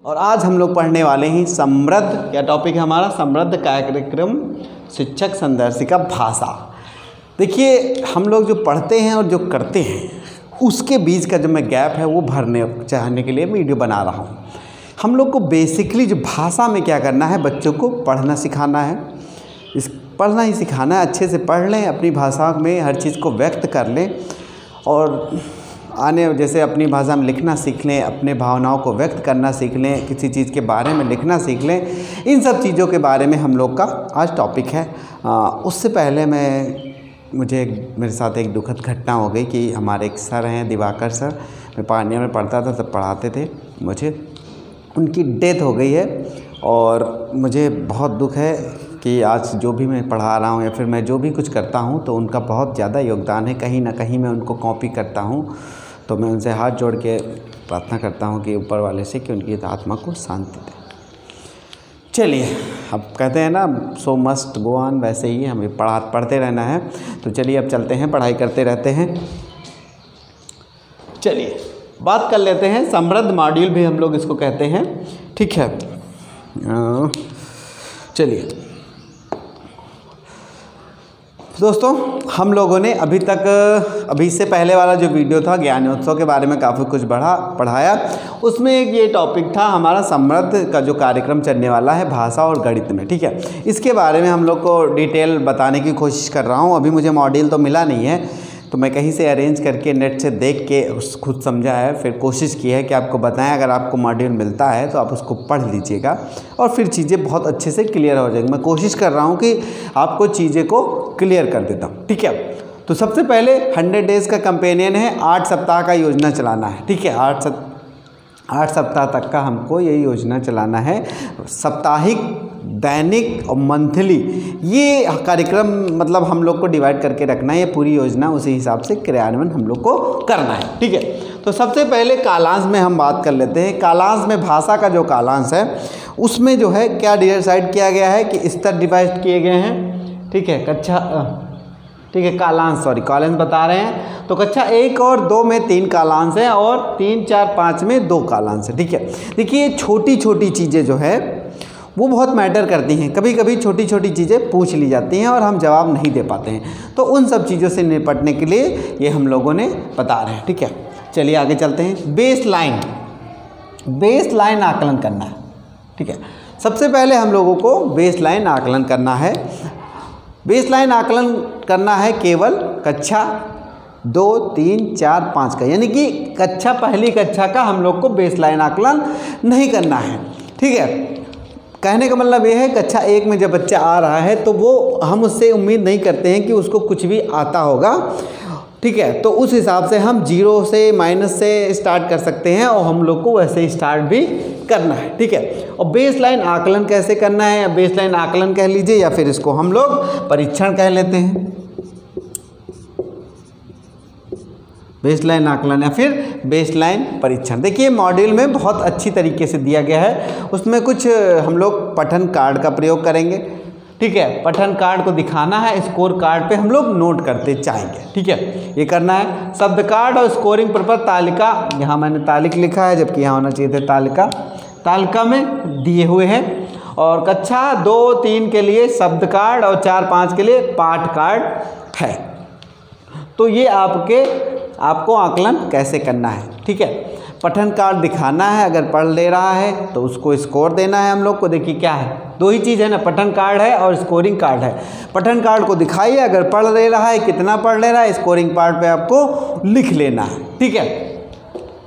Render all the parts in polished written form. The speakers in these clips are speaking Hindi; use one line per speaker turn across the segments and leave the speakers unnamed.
और आज हम लोग पढ़ने वाले हैं समृद्ध, क्या टॉपिक है हमारा, समृद्ध कार्यक्रम शिक्षक संदर्शिका भाषा। देखिए हम लोग जो पढ़ते हैं और जो करते हैं उसके बीच का जो मैं गैप है वो भरने चाहने के लिए वीडियो बना रहा हूँ। हम लोग को बेसिकली जो भाषा में क्या करना है, बच्चों को पढ़ना सिखाना है, इस पढ़ना ही सिखाना है। अच्छे से पढ़ लें, अपनी भाषा में हर चीज़ को व्यक्त कर लें और आने जैसे अपनी भाषा में लिखना सीख लें, अपने भावनाओं को व्यक्त करना सीख लें, किसी चीज़ के बारे में लिखना सीख लें। इन सब चीज़ों के बारे में हम लोग का आज टॉपिक है। उससे पहले मेरे साथ एक दुखद घटना हो गई कि हमारे एक सर हैं, दिवाकर सर, मैं पानिया में पढ़ता था तब पढ़ाते थे, मुझे उनकी डेथ हो गई है और मुझे बहुत दुख है कि आज जो भी मैं पढ़ा रहा हूँ या फिर मैं जो भी कुछ करता हूँ तो उनका बहुत ज़्यादा योगदान है। कहीं ना कहीं मैं उनको कॉपी करता हूँ, तो मैं उनसे हाथ जोड़ के प्रार्थना करता हूँ कि ऊपर वाले से कि उनकी आत्मा को शांति दे। चलिए, अब कहते हैं ना सो मस्ट गो ऑन, वैसे ही हमें पढ़ते रहना है। तो चलिए अब चलते हैं, पढ़ाई करते रहते हैं। चलिए बात कर लेते हैं, समृद्ध मॉड्यूल भी हम लोग इसको कहते हैं, ठीक है। चलिए दोस्तों, हम लोगों ने अभी से पहले वाला जो वीडियो था ज्ञानोत्सव के बारे में काफ़ी कुछ पढ़ाया। उसमें एक ये टॉपिक था हमारा समृद्ध का जो कार्यक्रम चलने वाला है भाषा और गणित में, ठीक है। इसके बारे में हम लोग को डिटेल बताने की कोशिश कर रहा हूँ। अभी मुझे मॉड्यूल तो मिला नहीं है, तो मैं कहीं से अरेंज करके नेट से देख के खुद समझा है, फिर कोशिश की है कि आपको बताएं। अगर आपको मॉड्यूल मिलता है तो आप उसको पढ़ लीजिएगा और फिर चीज़ें बहुत अच्छे से क्लियर हो जाएंगी। मैं कोशिश कर रहा हूँ कि आपको चीज़ें को क्लियर कर देता हूँ, ठीक है। तो सबसे पहले 100 डेज़ का कंपेनियन है, 8 सप्ताह का योजना चलाना है, ठीक है। 8 सप्ताह तक का हमको ये योजना चलाना है। साप्ताहिक, दैनिक और मंथली ये कार्यक्रम मतलब हम लोग को डिवाइड करके रखना है। ये पूरी योजना उसी हिसाब से क्रियान्वयन हम लोग को करना है, ठीक है। तो सबसे पहले कालांश में हम बात कर लेते हैं। कालांश में भाषा का जो कालांश है उसमें जो है क्या डिसाइड किया गया है कि स्तर डिवाइड किए गए हैं, ठीक है। ठीक है, कालांश बता रहे हैं। तो कक्षा 1 और 2 में 3 कालांश हैं और 3, 4, 5 में 2 कालांश है, ठीक है। देखिए छोटी छोटी चीज़ें जो है वो बहुत मैटर करती हैं। कभी कभी छोटी छोटी चीज़ें पूछ ली जाती हैं और हम जवाब नहीं दे पाते हैं, तो उन सब चीज़ों से निपटने के लिए ये हम लोगों ने बता रहे हैं, ठीक है। चलिए आगे चलते हैं। बेस लाइन आकलन करना है, ठीक है। सबसे पहले हम लोगों को बेस लाइन आकलन करना है। बेस लाइन आकलन करना है केवल कक्षा 2, 3, 4, 5 का, यानी कि पहली कक्षा का हम लोग को बेस लाइन आकलन नहीं करना है, ठीक है। कहने का मतलब ये है कक्षा 1 में जब बच्चा आ रहा है तो वो हम उससे उम्मीद नहीं करते हैं कि उसको कुछ भी आता होगा, ठीक है। तो उस हिसाब से हम 0 से माइनस से स्टार्ट कर सकते हैं और हम लोग को वैसे ही स्टार्ट भी करना है, ठीक है। और बेस लाइन आकलन कैसे करना है, या बेस लाइन आकलन कह लीजिए या फिर इसको हम लोग परीक्षण कह लेते हैं। बेस लाइन आकलन या फिर बेस लाइन परीक्षण। देखिए मॉड्यूल में बहुत अच्छी तरीके से दिया गया है। उसमें कुछ हम लोग पठन कार्ड का प्रयोग करेंगे, ठीक है। पठन कार्ड को दिखाना है, स्कोर कार्ड पे हम लोग नोट करते जाएंगे, ठीक है। ये करना है। शब्द कार्ड और स्कोरिंग प्रपत्र तालिका, यहाँ मैंने तालिक लिखा है जबकि यहाँ होना चाहिए था तालिका में दिए हुए हैं। और कक्षा 2, 3 के लिए शब्द कार्ड और 4, 5 के लिए पाठ कार्ड है। तो ये आपको आकलन कैसे करना है, ठीक है। पठन कार्ड दिखाना है, अगर पढ़ ले रहा है तो उसको स्कोर देना है हम लोग को। देखिए क्या है, 2 ही चीज़ है ना, पठन कार्ड है और स्कोरिंग कार्ड है। पठन कार्ड को दिखाइए, अगर पढ़ ले रहा है, कितना पढ़ ले रहा है, स्कोरिंग पार्ट पे आपको लिख लेना है, ठीक है।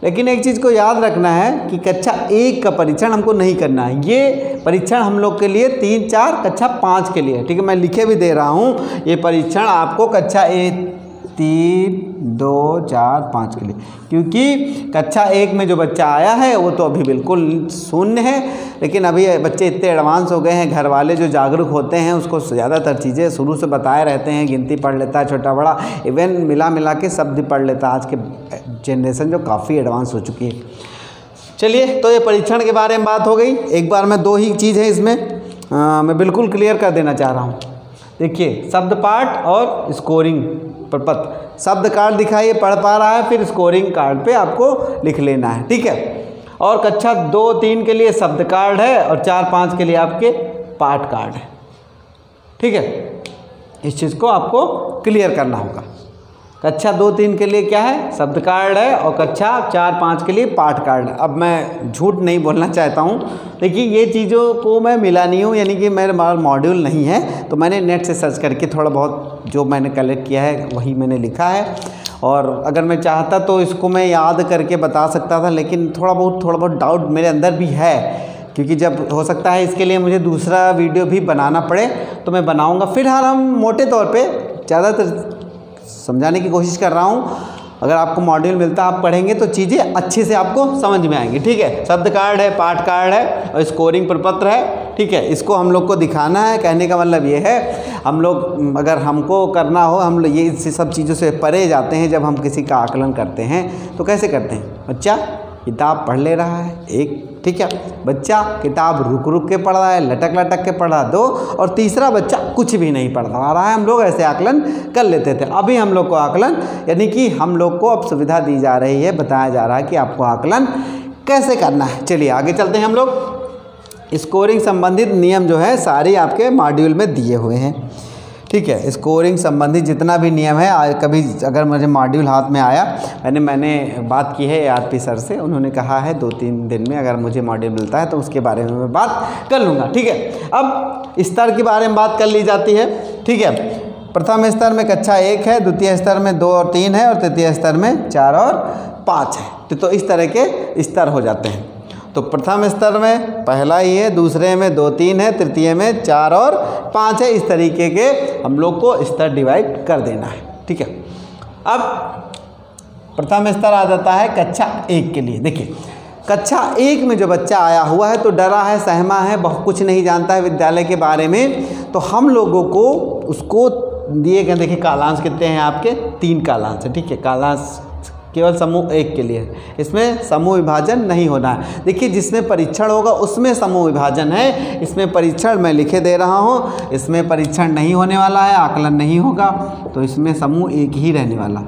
लेकिन एक चीज़ को याद रखना है कि कक्षा 1 का परीक्षण हमको नहीं करना है। ये परीक्षण हम लोग के लिए 3, 4, कक्षा 5 के लिए, ठीक है। मैं लिखे भी दे रहा हूँ, ये परीक्षण आपको कक्षा 3, 2, 4, 5 के लिए, क्योंकि कक्षा 1 में जो बच्चा आया है वो तो अभी बिल्कुल शून्य है। लेकिन अभी बच्चे इतने एडवांस हो गए हैं, घर वाले जो जागरूक होते हैं उसको ज़्यादातर चीज़ें शुरू से बताए रहते हैं। गिनती पढ़ लेता है, छोटा बड़ा, इवन मिला के शब्द पढ़ लेता है। आज के जनरेशन जो काफ़ी एडवांस हो चुकी है। चलिए, तो ये परीक्षण के बारे में बात हो गई। एक बार में 2 ही चीज़ है इसमें, मैं बिल्कुल क्लियर कर देना चाह रहा हूँ। देखिए शब्द पाठ और स्कोरिंग प्रपत्र। शब्द कार्ड दिखाइए, पढ़ पा रहा है, फिर स्कोरिंग कार्ड पे आपको लिख लेना है, ठीक है। और कक्षा 2-3 के लिए शब्द कार्ड है और 4-5 के लिए आपके पाठ कार्ड है। ठीक है, इस चीज़ को आपको क्लियर करना होगा। कक्षा 2-3 के लिए क्या है, शब्द कार्ड है और कक्षा 4-5 के लिए पाठ कार्ड है। अब मैं झूठ नहीं बोलना चाहता हूँ, देखिए ये चीज़ों को मैं मिला नहीं हूँ, यानी कि मेरे मॉड्यूल नहीं है, तो मैंने नेट से सर्च करके थोड़ा बहुत जो मैंने कलेक्ट किया है वही मैंने लिखा है। और अगर मैं चाहता तो इसको मैं याद करके बता सकता था, लेकिन थोड़ा बहुत डाउट मेरे अंदर भी है, क्योंकि जब हो सकता है इसके लिए मुझे दूसरा वीडियो भी बनाना पड़े तो मैं बनाऊँगा। फिलहाल हम मोटे तौर पर ज़्यादातर समझाने की कोशिश कर रहा हूँ। अगर आपको मॉड्यूल मिलता है, आप पढ़ेंगे तो चीज़ें अच्छे से आपको समझ में आएंगी। ठीक है, शब्द कार्ड है, पाठ कार्ड है और स्कोरिंग प्रपत्र है। ठीक है, इसको हम लोग को दिखाना है। कहने का मतलब ये है, हम लोग अगर हमको करना हो, हम लोग ये सब चीज़ों से परे जाते हैं। जब हम किसी का आकलन करते हैं तो कैसे करते हैं, बच्चा किताब पढ़ ले रहा है एक, ठीक है, बच्चा किताब रुक के पढ़ रहा है, लटक के पढ़ रहा है 2, और तीसरा बच्चा कुछ भी नहीं पढ़ रहा है। हम लोग ऐसे आकलन कर लेते थे। अभी हम लोग को आकलन, यानी कि हम लोग को अब सुविधा दी जा रही है, बताया जा रहा है कि आपको आकलन कैसे करना है। चलिए आगे चलते हैं। हम लोग स्कोरिंग संबंधित नियम जो है सारे आपके मॉड्यूल में दिए हुए हैं। ठीक है, स्कोरिंग संबंधित जितना भी नियम है, आज कभी अगर मुझे मॉड्यूल हाथ में आया, मैंने बात की है आरपी सर से, उन्होंने कहा है 2-3 दिन में अगर मुझे मॉड्यूल मिलता है तो उसके बारे में मैं बात कर लूँगा। ठीक है, अब स्तर के बारे में बात कर ली जाती है। ठीक है, प्रथम स्तर में कक्षा 1 है, द्वितीय स्तर में 2 और 3 है और तृतीय स्तर में 4 और 5 है। तो इस तरह के स्तर हो जाते हैं। तो प्रथम स्तर में पहला ही है, दूसरे में 2-3 है, तृतीय में 4 और 5 है। इस तरीके के हम लोग को स्तर डिवाइड कर देना है। ठीक है, अब प्रथम स्तर आ जाता है कक्षा 1 के लिए। देखिए कक्षा 1 में जो बच्चा आया हुआ है तो डरा है, सहमा है, बहुत कुछ नहीं जानता है विद्यालय के बारे में, तो हम लोगों को उसको दिए गए, देखिए कालांश कितने हैं आपके, 3 कालांश है। ठीक है, कालांश केवल समूह 1 के लिए है, इसमें समूह विभाजन नहीं होना है। देखिए जिसमें परीक्षण होगा उसमें समूह विभाजन है, इसमें परीक्षण मैं लिखे दे रहा हूँ, इसमें परीक्षण नहीं होने वाला है, आकलन नहीं होगा, तो इसमें समूह 1 ही रहने वाला।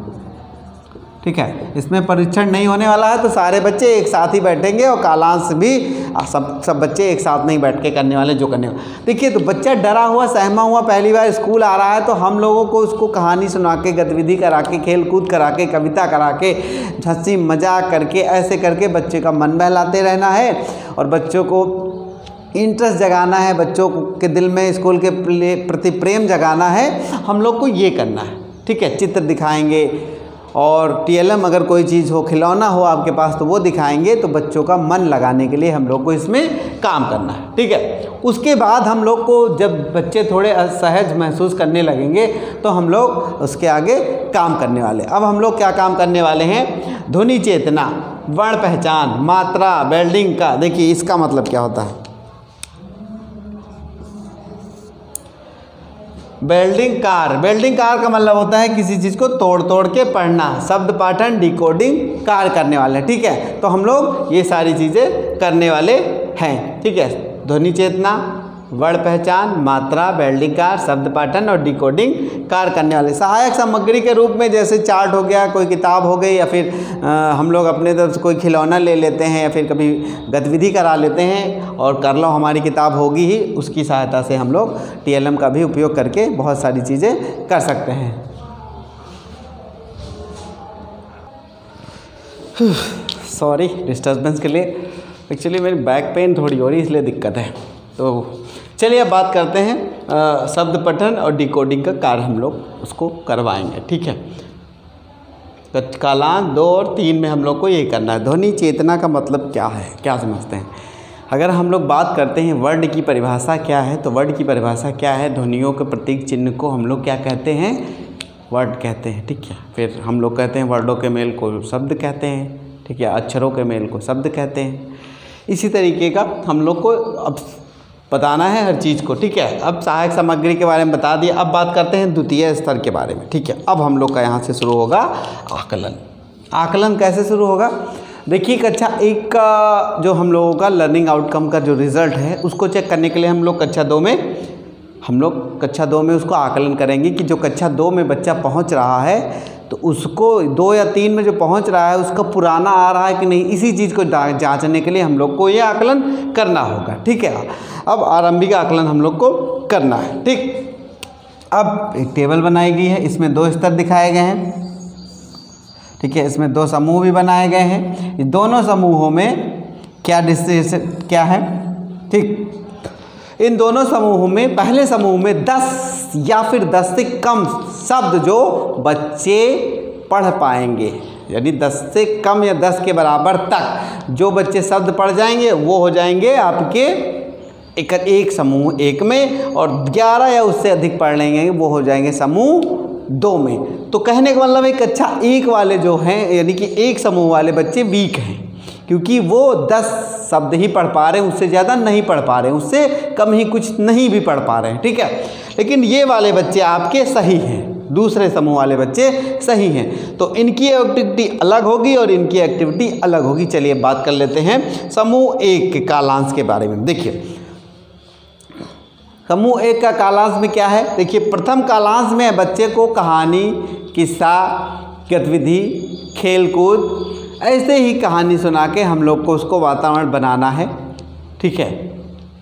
ठीक है, इसमें परीक्षण नहीं होने वाला है तो सारे बच्चे एक साथ ही बैठेंगे और कालांश भी सब बच्चे एक साथ नहीं बैठ के करने वाले जो करने वाले। देखिए तो बच्चा डरा हुआ, सहमा हुआ, पहली बार स्कूल आ रहा है, तो हम लोगों को उसको कहानी सुना के, गतिविधि करा के, खेल कूद करा के, कविता करा के, हंसी मजाक करके, ऐसे करके बच्चे का मन बहलाते रहना है और बच्चों को इंटरेस्ट जगाना है, बच्चों के दिल में स्कूल के प्रति प्रेम जगाना है। हम लोग को ये करना है। ठीक है, चित्र दिखाएंगे और TLM अगर कोई चीज़ हो, खिलौना हो आपके पास तो वो दिखाएंगे, तो बच्चों का मन लगाने के लिए हम लोग को इसमें काम करना है। ठीक है, उसके बाद हम लोग को जब बच्चे थोड़े असहज महसूस करने लगेंगे तो हम लोग उसके आगे काम करने वाले। अब हम लोग क्या काम करने वाले हैं, ध्वनि चेतना, वर्ण पहचान, मात्रा, बेल्डिंग का। देखिए इसका मतलब क्या होता है, बेल्डिंग कार का मतलब होता है किसी चीज़ को तोड़ के पढ़ना, शब्द पाठन, डिकोडिंग कार्य करने वाले। ठीक है, तो हम लोग ये सारी चीज़ें करने वाले हैं। ठीक है, ध्वनि चेतना, वर्ण पहचान, मात्रा, बेल्डिंग कार, शब्द पाठन और डिकोडिंग कार्य करने वाले। सहायक सामग्री के रूप में जैसे चार्ट हो गया, कोई किताब हो गई, या फिर हम लोग अपने तरफ से कोई खिलौना ले लेते हैं या फिर कभी गतिविधि करा लेते हैं और कर लो हमारी किताब होगी ही, उसकी सहायता से हम लोग TLM का भी उपयोग करके बहुत सारी चीज़ें कर सकते हैं। सॉरी डिस्टर्बेंस के लिए, एक्चुअली मेरी बैक पेन थोड़ी हो रही इसलिए दिक्कत है। तो चलिए अब बात करते हैं शब्द पठन और डिकोडिंग का कार्य हम लोग उसको करवाएंगे। ठीक है, तो कालांश 2 और 3 में हम लोग को ये करना है। ध्वनि चेतना का मतलब क्या है, क्या समझते हैं? अगर हम लोग बात करते हैं वर्ण की परिभाषा क्या है, तो वर्ण की परिभाषा क्या है, ध्वनियों के प्रतीक चिन्ह को हम लोग क्या कहते हैं, वर्ड कहते हैं। ठीक है, फिर हम लोग कहते हैं वर्डों के मेल को शब्द कहते हैं। ठीक है, अक्षरों के मेल को शब्द कहते हैं। इसी तरीके का हम लोग को अब बताना है हर चीज़ को। ठीक है, अब सहायक सामग्री के बारे में बता दिया। अब बात करते हैं द्वितीय स्तर के बारे में। ठीक है, अब हम लोग का यहाँ से शुरू होगा आकलन। आकलन कैसे शुरू होगा, देखिए कक्षा 1 का जो हम लोगों का लर्निंग आउटकम का जो रिज़ल्ट है उसको चेक करने के लिए हम लोग कक्षा 2 में उसको आकलन करेंगे कि जो कक्षा 2 में बच्चा पहुंच रहा है तो उसको 2 या 3 में जो पहुंच रहा है उसका पुराना आ रहा है कि नहीं, इसी चीज़ को जांचने के लिए हम लोग को ये आकलन करना होगा। ठीक है, अब आरंभिक आकलन हम लोग को करना है। ठीक, अब एक टेबल बनाई गई है, इसमें 2 स्तर दिखाए गए हैं। ठीक है, इसमें 2 समूह भी बनाए गए हैं। इस दोनों समूहों में क्या क्या है। ठीक, इन दोनों समूहों में पहले समूह में 10 या फिर 10 से कम शब्द जो बच्चे पढ़ पाएंगे, यानी 10 से कम या 10 के बराबर तक जो बच्चे शब्द पढ़ जाएंगे वो हो जाएंगे आपके एक समूह 1 में, और 11 या उससे अधिक पढ़ लेंगे वो हो जाएंगे समूह 2 में। तो कहने का मतलब एक अच्छा 1 वाले जो हैं, यानी कि 1 समूह वाले बच्चे वीक हैं, क्योंकि वो 10 शब्द ही पढ़ पा रहे हैं, उससे ज़्यादा नहीं पढ़ पा रहे हैं, उससे कम ही कुछ नहीं भी पढ़ पा रहे हैं। ठीक है, लेकिन ये वाले बच्चे आपके सही हैं, दूसरे समूह वाले बच्चे सही हैं, तो इनकी एक्टिविटी अलग होगी और इनकी एक्टिविटी अलग होगी। चलिए बात कर लेते हैं समूह 1 के कालांश के बारे में। देखिए समूह 1 का कालांश में क्या है। देखिए प्रथम कालांश में बच्चे को कहानी, किस्सा, गतिविधि, खेलकूद, ऐसे ही कहानी सुना के हम लोग को उसको वातावरण बनाना है। ठीक है,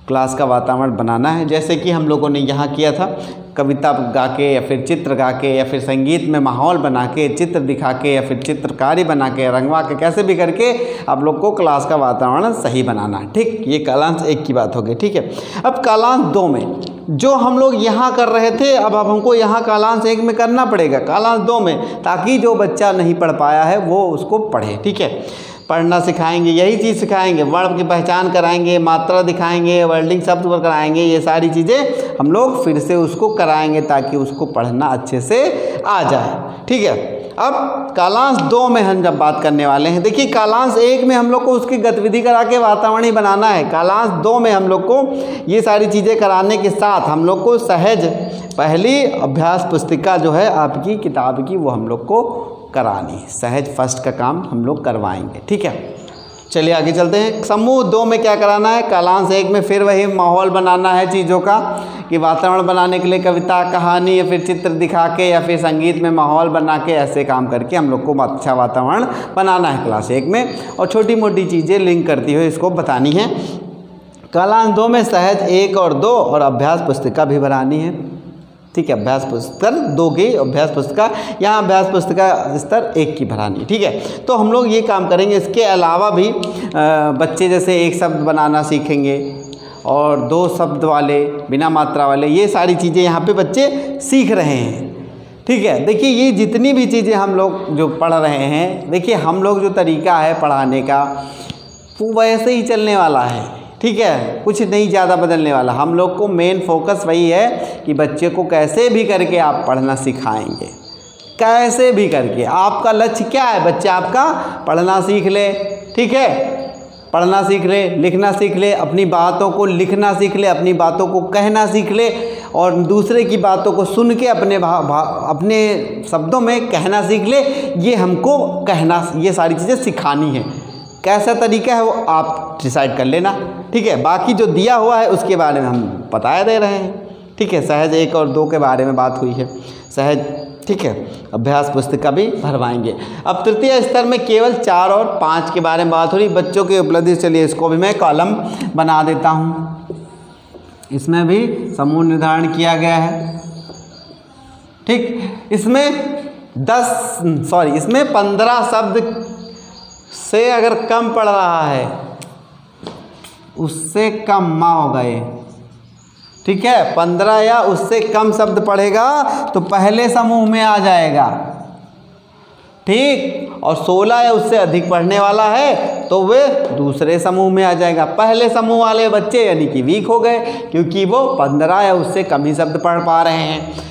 क्लास का वातावरण बनाना है, जैसे कि हम लोगों ने यहाँ किया था, कविता गा के या फिर चित्र गा के या फिर संगीत में माहौल बना के, चित्र दिखा के या फिर चित्रकारी बना के, रंगवा के, कैसे भी करके आप लोग को क्लास का वातावरण सही बनाना है। ठीक, ये कालांश 1 की बात हो गई। ठीक है, अब कालांश 2 में जो हम लोग यहाँ कर रहे थे, अब हमको यहाँ कालांश 1 में करना पड़ेगा कालांश 2 में, ताकि जो बच्चा नहीं पढ़ पाया है वो उसको पढ़े। ठीक है, पढ़ना सिखाएंगे, यही चीज़ सिखाएंगे, वर्ड की पहचान कराएंगे, मात्रा दिखाएंगे, वर्डिंग शब्द पर कराएंगे, ये सारी चीज़ें हम लोग फिर से उसको कराएंगे ताकि उसको पढ़ना अच्छे से आ जाए। ठीक है, अब कालांश 2 में हम जब बात करने वाले हैं, देखिए कालांश 1 में हम लोग को उसकी गतिविधि करा के वातावरण ही बनाना है। कालांश 2 में हम लोग को ये सारी चीज़ें कराने के साथ हम लोग को सहज पहली अभ्यास पुस्तिका जो है आपकी किताब की वो हम लोग को करानी, सहज फर्स्ट का काम हम लोग करवाएंगे। ठीक है, चलिए आगे चलते हैं। समूह 2 में क्या कराना है, कालांश 1 में फिर वही माहौल बनाना है चीज़ों का, कि वातावरण बनाने के लिए कविता, कहानी या फिर चित्र दिखा के या फिर संगीत में माहौल बना के, ऐसे काम करके हम लोग को अच्छा वातावरण बनाना है क्लास 1 में, और छोटी मोटी चीज़ें लिंक करती हुई इसको बतानी है। कालांश 2 में सहज 1 और 2 और अभ्यास पुस्तिका भी बनानी है। ठीक है, अभ्यास पुस्तक 2 की अभ्यास पुस्तिका, यहाँ अभ्यास पुस्तिका स्तर 1 की भरानी। ठीक है, तो हम लोग ये काम करेंगे। इसके अलावा भी बच्चे जैसे 1 शब्द बनाना सीखेंगे और 2 शब्द वाले, बिना मात्रा वाले, ये सारी चीज़ें यहाँ पे बच्चे सीख रहे हैं। ठीक है, देखिए ये जितनी भी चीज़ें हम लोग जो पढ़ रहे हैं, देखिए हम लोग जो तरीका है पढ़ाने का वो वैसे ही चलने वाला है। ठीक है, कुछ नहीं ज़्यादा बदलने वाला। हम लोग को मेन फोकस वही है कि बच्चे को कैसे भी करके आप पढ़ना सिखाएंगे, कैसे भी करके। आपका लक्ष्य क्या है, बच्चा आपका पढ़ना सीख ले। ठीक है, पढ़ना सीख ले, लिखना सीख ले, अपनी बातों को लिखना सीख ले, अपनी बातों को कहना सीख ले, और दूसरे की बातों को सुन के अपने शब्दों में कहना सीख ले। ये हमको कहना, ये सारी चीज़ें सिखानी है। कैसा तरीका है वो आप डिसाइड कर लेना। ठीक है, बाकी जो दिया हुआ है उसके बारे में हम बता दे रहे हैं। ठीक है, सहज 1 और 2 के बारे में बात हुई है, सहज। ठीक है, अभ्यास पुस्तिका भी भरवाएंगे। अब तृतीय स्तर में केवल 4 और 5 के बारे में बात हो रही, बच्चों की उपलब्धि। चलिए इसको भी मैं कॉलम बना देता हूँ। इसमें भी समूह निर्धारण किया गया है। ठीक, इसमें 15 शब्द से अगर कम पढ़ रहा है, उससे कम माँ हो गए। ठीक है, 15 या उससे कम शब्द पढ़ेगा तो पहले समूह में आ जाएगा। ठीक, और 16 या उससे अधिक पढ़ने वाला है तो वे दूसरे समूह में आ जाएगा। पहले समूह वाले बच्चे यानी कि वीक हो गए, क्योंकि वो 15 या उससे कम ही शब्द पढ़ पा रहे हैं।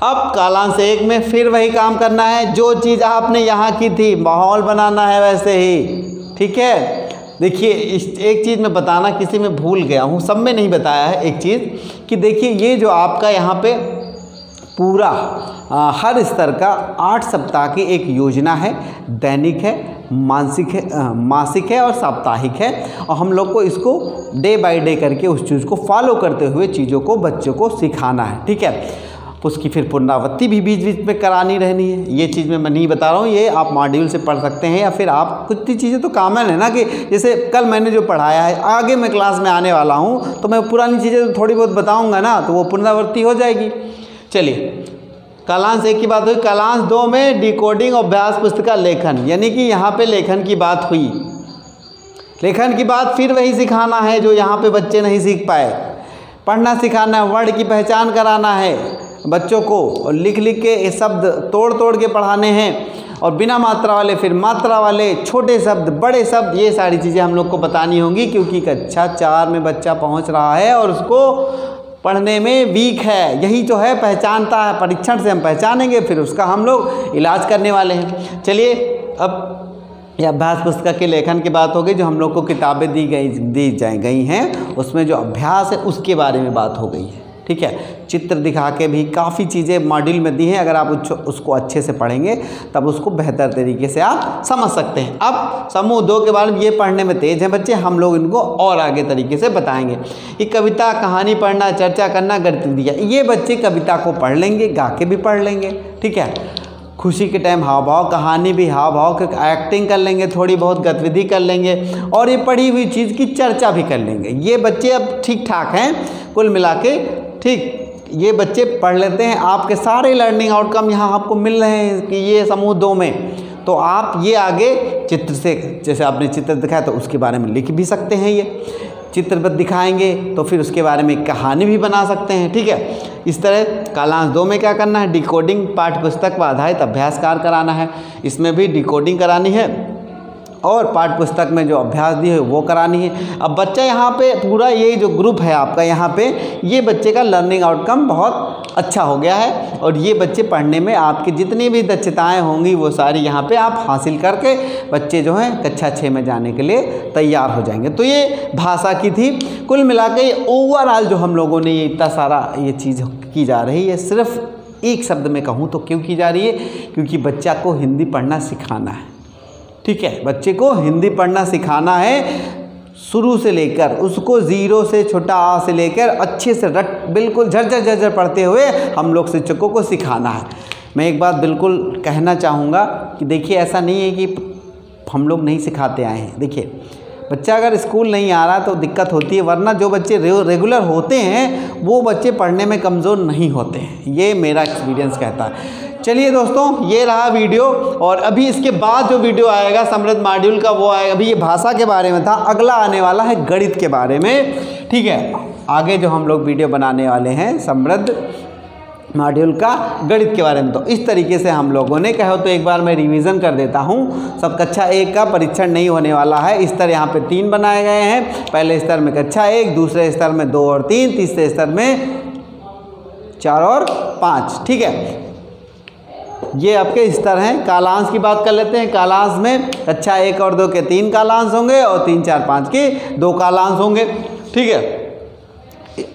अब कालांश 1 में फिर वही काम करना है, जो चीज़ आपने यहाँ की थी, माहौल बनाना है वैसे ही। ठीक है, देखिए एक चीज़ मैं बताना किसी में भूल गया हूँ, सब में नहीं बताया है एक चीज़, कि देखिए ये जो आपका यहाँ पे पूरा हर स्तर का 8 सप्ताह की एक योजना है, दैनिक है, मासिक है और साप्ताहिक है, और हम लोग को इसको डे बाय डे करके उस चीज़ को फॉलो करते हुए चीज़ों को बच्चों को सिखाना है। ठीक है, उसकी फिर पुनरावृत्ति भी बीच बीच में करानी रहनी है। ये चीज़ मैं नहीं बता रहा हूँ, ये आप मॉड्यूल से पढ़ सकते हैं, या फिर आप कुछ चीज़ें तो कॉमन है ना, कि जैसे कल मैंने जो पढ़ाया है आगे मैं क्लास में आने वाला हूँ तो मैं पुरानी चीज़ें तो थोड़ी बहुत बताऊँगा ना, तो वो पुनरावृत्ति हो जाएगी। चलिए, कालांश 1 की बात हुई। कालांश 2 में डिकोडिंग अभ्यास पुस्तिका लेखन, यानी कि यहाँ पे लेखन की बात हुई। लेखन की बात फिर वही सिखाना है जो यहाँ पे बच्चे नहीं सीख पाए। पढ़ना सिखाना है, वर्ड की पहचान कराना है बच्चों को, और लिख लिख के ये शब्द तोड़ तोड़ के पढ़ाने हैं, और बिना मात्रा वाले, फिर मात्रा वाले, छोटे शब्द, बड़े शब्द, ये सारी चीज़ें हम लोग को बतानी होंगी, क्योंकि कक्षा 4 में बच्चा पहुँच रहा है और उसको पढ़ने में वीक है। यही जो है पहचानता है, परीक्षण से हम पहचानेंगे, फिर उसका हम लोग इलाज करने वाले हैं। चलिए, अब यह अभ्यास पुस्तिका के लेखन की बात हो गई। जो हम लोग को किताबें दी गई हैं उसमें जो अभ्यास है उसके बारे में बात हो गई है। ठीक है, चित्र दिखा के भी काफ़ी चीज़ें मॉड्यूल में दी हैं। अगर आप उसको अच्छे से पढ़ेंगे तब उसको बेहतर तरीके से आप समझ सकते हैं। अब समूह 2 के बारे में, ये पढ़ने में तेज़ हैं बच्चे, हम लोग इनको और आगे तरीके से बताएंगे। ये कविता, कहानी पढ़ना, चर्चा करना, गतिविधियाँ, ये बच्चे कविता को पढ़ लेंगे, गा के भी पढ़ लेंगे। ठीक है, खुशी के टाइम हाव भाव, कहानी भी हाव भाव, एक्टिंग कर लेंगे, थोड़ी बहुत गतिविधि कर लेंगे, और ये पढ़ी हुई चीज़ की चर्चा भी कर लेंगे। ये बच्चे अब ठीक ठाक हैं कुल मिला के। ठीक, ये बच्चे पढ़ लेते हैं। आपके सारे लर्निंग आउटकम यहाँ आपको मिल रहे हैं कि ये समूह 2 में, तो आप ये आगे चित्र से, जैसे आपने चित्र दिखाया तो उसके बारे में लिख भी सकते हैं। ये चित्र पर दिखाएंगे तो फिर उसके बारे में कहानी भी बना सकते हैं। ठीक है, इस तरह कालांश 2 में क्या करना है, डिकोडिंग पाठ्य पुस्तक पर आधारित अभ्यास कार्य कराना है। इसमें भी डिकोडिंग करानी है और पाठ्य पुस्तक में जो अभ्यास दी है वो करानी है। अब बच्चा यहाँ पे पूरा ये जो ग्रुप है आपका यहाँ पे, ये बच्चे का लर्निंग आउटकम बहुत अच्छा हो गया है, और ये बच्चे पढ़ने में आपकी जितनी भी दक्षताएं होंगी वो सारी यहाँ पे आप हासिल करके बच्चे जो हैं कक्षा 6 में जाने के लिए तैयार हो जाएंगे। तो ये भाषा की थी। कुल मिला के ओवरऑल जो हम लोगों ने ये इतना सारा ये चीज़ की जा रही है, सिर्फ एक शब्द में कहूँ तो क्यों की जा रही है, क्योंकि बच्चा को हिंदी पढ़ना सिखाना है। ठीक है, बच्चे को हिंदी पढ़ना सिखाना है, शुरू से लेकर उसको 0 से छोटा आ से लेकर अच्छे से बिल्कुल झरझर झरझर पढ़ते हुए हम लोग शिक्षकों को सिखाना है। मैं एक बात बिल्कुल कहना चाहूँगा कि देखिए, ऐसा नहीं है कि हम लोग नहीं सिखाते आए हैं। देखिए, बच्चा अगर स्कूल नहीं आ रहा तो दिक्कत होती है, वरना जो बच्चे रेगुलर होते हैं वो बच्चे पढ़ने में कमज़ोर नहीं होते हैं, ये मेरा एक्सपीरियंस कहता है। चलिए दोस्तों, ये रहा वीडियो, और अभी इसके बाद जो वीडियो आएगा समृद्ध मॉड्यूल का वो आएगा। अभी ये भाषा के बारे में था, अगला आने वाला है गणित के बारे में। ठीक है, आगे जो हम लोग वीडियो बनाने वाले हैं समृद्ध मॉड्यूल का गणित के बारे में। तो इस तरीके से हम लोगों ने, कहो तो एक बार मैं रिवीजन कर देता हूँ। सब कक्षा 1 का परीक्षण नहीं होने वाला है। स्तर यहाँ पे 3 बनाए गए हैं। पहले स्तर में कक्षा 1, दूसरे स्तर में 2 और 3, तीसरे स्तर में 4 और 5। ठीक है, ये आपके स्तर हैं। कालांश की बात कर लेते हैं। कालांश में कक्षा 1 और 2 के 3 कालांश होंगे, और 3, 4, 5 के 2 कालांश होंगे। ठीक है,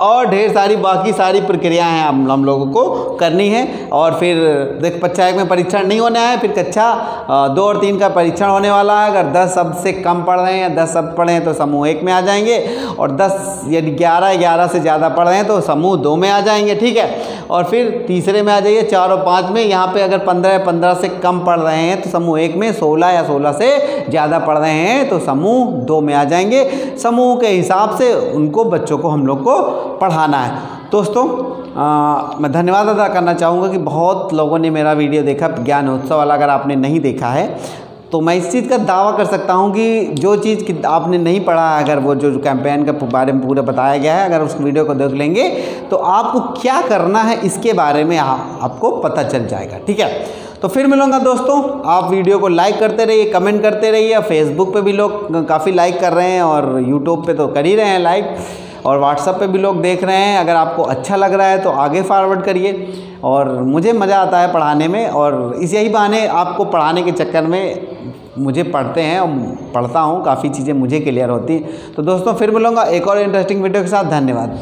और ढेर सारी बाकी सारी प्रक्रियाएं हैं हम लोगों को करनी है। और फिर देख, कक्षा 1 में परीक्षण नहीं होना है, फिर कक्षा 2 और 3 का परीक्षण होने वाला है। अगर 10 शब्द से कम पढ़ रहे हैं या 10 शब्द पढ़े हैं तो समूह 1 में आ जाएंगे, और 10 या 11 से ज़्यादा पढ़ रहे हैं तो समूह 2 में आ जाएंगे। ठीक है, और फिर तीसरे में आ जाइए 4 और 5 में। यहाँ पे अगर 15 या 15 से कम पढ़ रहे हैं तो समूह 1 में, 16 या 16 से ज़्यादा पढ़ रहे हैं तो समूह 2 में आ जाएंगे। समूह के हिसाब से उनको, बच्चों को हम लोग को पढ़ाना है। दोस्तों, मैं धन्यवाद अदा करना चाहूँगा कि बहुत लोगों ने मेरा वीडियो देखा, ज्ञान उत्सव वाला। अगर आपने नहीं देखा है तो मैं इस चीज़ का दावा कर सकता हूँ कि जो चीज़ कि आपने नहीं पढ़ा है, अगर वो जो कैंपेन के बारे में पूरा बताया गया है, अगर उस वीडियो को देख लेंगे तो आपको क्या करना है इसके बारे में आपको पता चल जाएगा। ठीक है, तो फिर मिलूँगा दोस्तों। आप वीडियो को लाइक करते रहिए, कमेंट करते रहिए। फेसबुक पे भी लोग काफ़ी लाइक कर रहे हैं, और यूट्यूब पे तो कर ही रहे हैं लाइक, और व्हाट्सएप पे भी लोग देख रहे हैं। अगर आपको अच्छा लग रहा है तो आगे फॉरवर्ड करिए, और मुझे मज़ा आता है पढ़ाने में, और यही बहाने आपको पढ़ाने के चक्कर में मुझे पढ़ते हैं और पढ़ता हूँ, काफ़ी चीज़ें मुझे क्लियर होती हैं। तो दोस्तों, फिर मिलूँगा एक और इंटरेस्टिंग वीडियो के साथ। धन्यवाद।